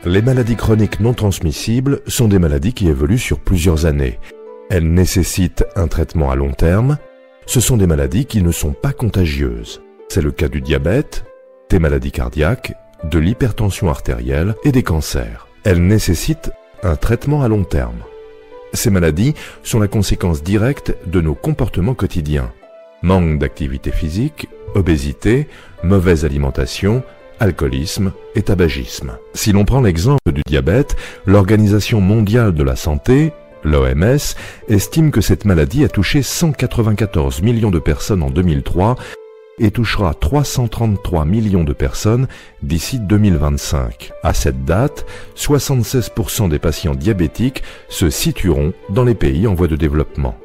Les maladies chroniques non transmissibles sont des maladies qui évoluent sur plusieurs années. Elles nécessitent un traitement à long terme. Ce sont des maladies qui ne sont pas contagieuses. C'est le cas du diabète, des maladies cardiaques, de l'hypertension artérielle et des cancers. Elles nécessitent un traitement à long terme. Ces maladies sont la conséquence directe de nos comportements quotidiens. Manque d'activité physique, obésité, mauvaise alimentation, alcoolisme et tabagisme. Si l'on prend l'exemple du diabète, l'Organisation mondiale de la santé, l'OMS, estime que cette maladie a touché 194 millions de personnes en 2003 et touchera 333 millions de personnes d'ici 2025. À cette date, 76% des patients diabétiques se situeront dans les pays en voie de développement.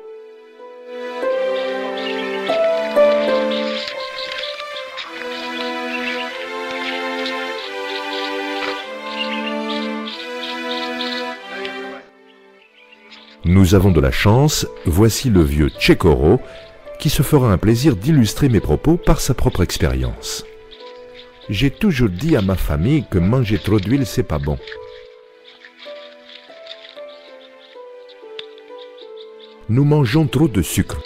Nous avons de la chance, voici le vieux Tchekoro, qui se fera un plaisir d'illustrer mes propos par sa propre expérience. J'ai toujours dit à ma famille que manger trop d'huile, c'est pas bon. Nous mangeons trop de sucre,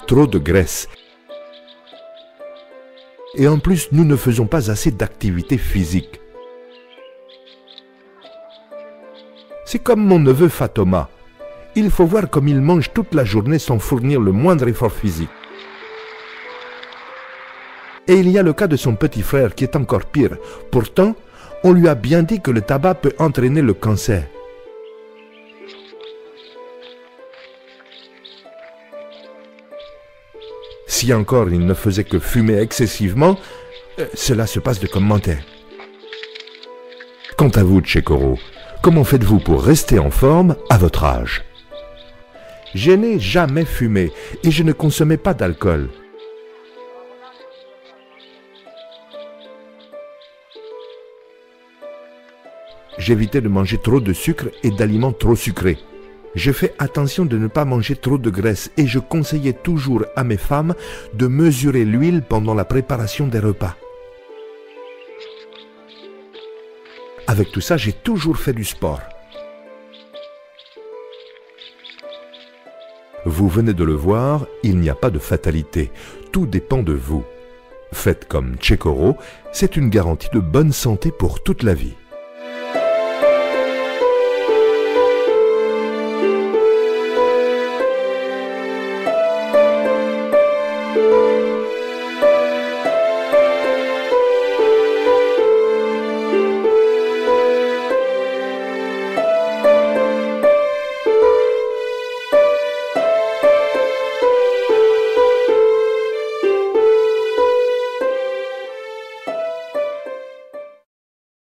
trop de graisse. Et en plus, nous ne faisons pas assez d'activité physique. C'est comme mon neveu Fatoma. Il faut voir comme il mange toute la journée sans fournir le moindre effort physique. Et il y a le cas de son petit frère qui est encore pire. Pourtant, on lui a bien dit que le tabac peut entraîner le cancer. Si encore il ne faisait que fumer excessivement, cela se passe de commentaires. Quant à vous, Tchekoro, comment faites-vous pour rester en forme à votre âge? Je n'ai jamais fumé et je ne consommais pas d'alcool. J'évitais de manger trop de sucre et d'aliments trop sucrés. Je fais attention de ne pas manger trop de graisse et je conseillais toujours à mes femmes de mesurer l'huile pendant la préparation des repas. Avec tout ça, j'ai toujours fait du sport. Vous venez de le voir, il n'y a pas de fatalité. Tout dépend de vous. Faites comme Tchekoro, c'est une garantie de bonne santé pour toute la vie.